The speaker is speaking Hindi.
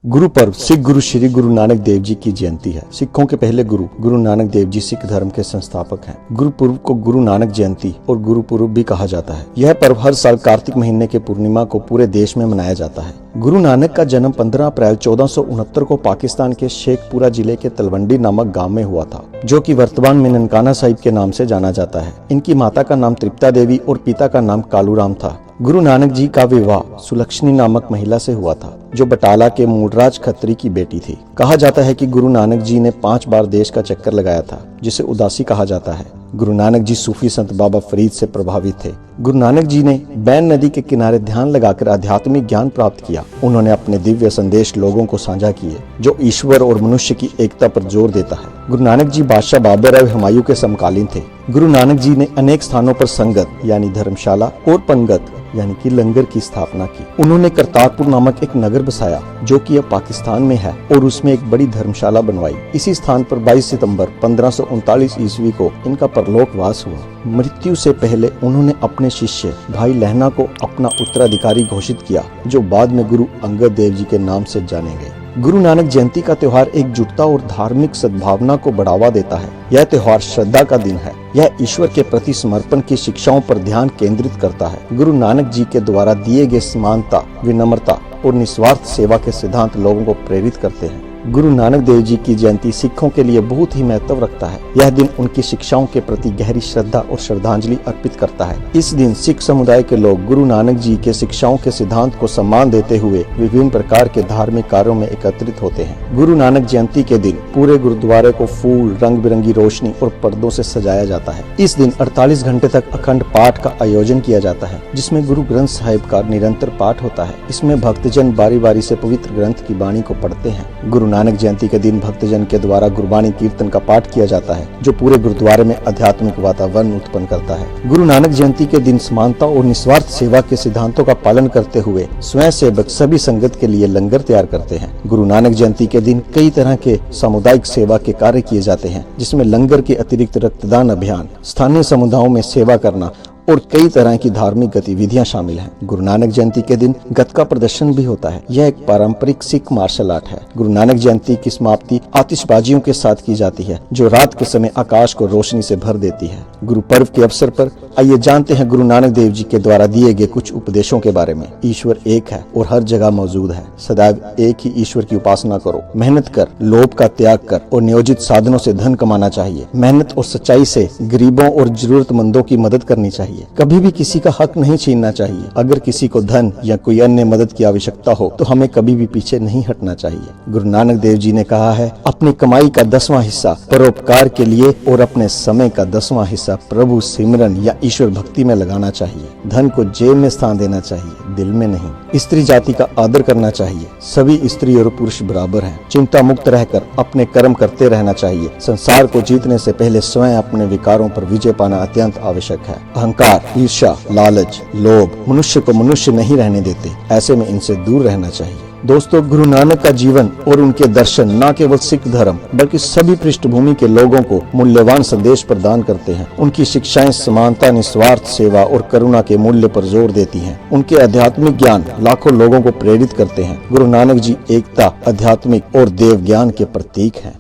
गुरु पर्व सिख गुरु श्री गुरु नानक देव जी की जयंती है। सिखों के पहले गुरु गुरु नानक देव जी सिख धर्म के संस्थापक हैं। गुरु पर्व को गुरु नानक जयंती और गुरु पर्व भी कहा जाता है। यह पर्व हर साल कार्तिक महीने के पूर्णिमा को पूरे देश में मनाया जाता है। गुरु नानक का जन्म 15 अप्रैल 1469 को पाकिस्तान के शेखपुरा जिले के तलवंडी नामक गाँव में हुआ था, जो कि वर्तमान में ननकाना साहिब के नाम से जाना जाता है। इनकी माता का नाम तृप्ता देवी और पिता का नाम कालूराम था। गुरु नानक जी का विवाह सुलक्षणी नामक महिला से हुआ था, जो बटाला के मूलराज खत्री की बेटी थी। कहा जाता है कि गुरु नानक जी ने 5 बार देश का चक्कर लगाया था, जिसे उदासी कहा जाता है। गुरु नानक जी सूफी संत बाबा फरीद से प्रभावित थे। गुरु नानक जी ने बैन नदी के किनारे ध्यान लगाकर आध्यात्मिक ज्ञान प्राप्त किया। उन्होंने अपने दिव्य संदेश लोगों को साझा किए, जो ईश्वर और मनुष्य की एकता पर जोर देता है। गुरु नानक जी बादशाह बाबर और हुमायूं के समकालीन थे। गुरु नानक जी ने अनेक स्थानों पर संगत यानी धर्मशाला और पंगत यानी कि लंगर की स्थापना की। उन्होंने करतारपुर नामक एक नगर बसाया, जो कि अब पाकिस्तान में है, और उसमें एक बड़ी धर्मशाला बनवाई। इसी स्थान पर 22 सितंबर 1539 ईस्वी को इनका परलोकवास हुआ। मृत्यु से पहले उन्होंने अपने शिष्य भाई लहना को अपना उत्तराधिकारी घोषित किया, जो बाद में गुरु अंगद देव जी के नाम से जाने गए। गुरु नानक जयंती का त्योहार एकजुटता और धार्मिक सद्भावना को बढ़ावा देता है। यह त्योहार श्रद्धा का दिन है। यह ईश्वर के प्रति समर्पण की शिक्षाओं पर ध्यान केंद्रित करता है। गुरु नानक जी के द्वारा दिए गए समानता, विनम्रता और निस्वार्थ सेवा के सिद्धांत लोगों को प्रेरित करते हैं। गुरु नानक देव जी की जयंती सिखों के लिए बहुत ही महत्व रखता है। यह दिन उनकी शिक्षाओं के प्रति गहरी श्रद्धा और श्रद्धांजलि अर्पित करता है। इस दिन सिख समुदाय के लोग गुरु नानक जी के शिक्षाओं के सिद्धांत को सम्मान देते हुए विभिन्न प्रकार के धार्मिक कार्यों में एकत्रित होते हैं। गुरु नानक जयंती के दिन पूरे गुरुद्वारे को फूल, रंग बिरंगी रोशनी और पर्दों से सजाया जाता है। इस दिन 48 घंटे तक अखंड पाठ का आयोजन किया जाता है, जिसमें गुरु ग्रंथ साहिब का निरंतर पाठ होता है। इसमें भक्तजन बारी बारी से पवित्र ग्रंथ की बाणी को पढ़ते हैं। गुरु नानक जयंती के दिन भक्तजन के द्वारा गुरबानी कीर्तन का पाठ किया जाता है, जो पूरे गुरुद्वारे में आध्यात्मिक वातावरण उत्पन्न करता है। गुरु नानक जयंती के दिन समानता और निस्वार्थ सेवा के सिद्धांतों का पालन करते हुए स्वयं सेवक सभी संगत के लिए लंगर तैयार करते हैं। गुरु नानक जयंती के दिन कई तरह के सामुदायिक सेवा के कार्य किए जाते हैं, जिसमें लंगर के अतिरिक्त रक्तदान अभियान, स्थानीय समुदायों में सेवा करना और कई तरह की धार्मिक गतिविधियां शामिल हैं। गुरु नानक जयंती के दिन गतका प्रदर्शन भी होता है। यह एक पारंपरिक सिख मार्शल आर्ट है। गुरु नानक जयंती की समाप्ति आतिशबाजियों के साथ की जाती है, जो रात के समय आकाश को रोशनी से भर देती है। गुरु पर्व के अवसर पर आइए जानते हैं गुरु नानक देव जी के द्वारा दिए गए कुछ उपदेशों के बारे में। ईश्वर एक है और हर जगह मौजूद है। सदैव एक ही ईश्वर की उपासना करो। मेहनत कर, लोभ का त्याग कर और नियोजित साधनों से धन कमाना चाहिए। मेहनत और सच्चाई से गरीबों और जरूरतमंदों की मदद करनी चाहिए। कभी भी किसी का हक नहीं छीनना चाहिए। अगर किसी को धन या कोई अन्य मदद की आवश्यकता हो तो हमें कभी भी पीछे नहीं हटना चाहिए। गुरु नानक देव जी ने कहा है, अपनी कमाई का 10वां हिस्सा परोपकार के लिए और अपने समय का 10वां हिस्सा प्रभु सिमरन या ईश्वर भक्ति में लगाना चाहिए। धन को जेब में स्थान देना चाहिए, दिल में नहीं। स्त्री जाति का आदर करना चाहिए। सभी स्त्री और पुरुष बराबर हैं। चिंता मुक्त रहकर अपने कर्म करते रहना चाहिए। संसार को जीतने से पहले स्वयं अपने विकारों पर विजय पाना अत्यंत आवश्यक है। अहंकार, ईर्ष्या, लालच, लोभ मनुष्य को मनुष्य नहीं रहने देते। ऐसे में इनसे दूर रहना चाहिए। दोस्तों, गुरु नानक का जीवन और उनके दर्शन न केवल सिख धर्म बल्कि सभी पृष्ठभूमि के लोगों को मूल्यवान संदेश प्रदान करते हैं। उनकी शिक्षाएं समानता, निस्वार्थ सेवा और करुणा के मूल्य पर जोर देती हैं। उनके आध्यात्मिक ज्ञान लाखों लोगों को प्रेरित करते हैं। गुरु नानक जी एकता, आध्यात्मिक और देव ज्ञान के प्रतीक हैं।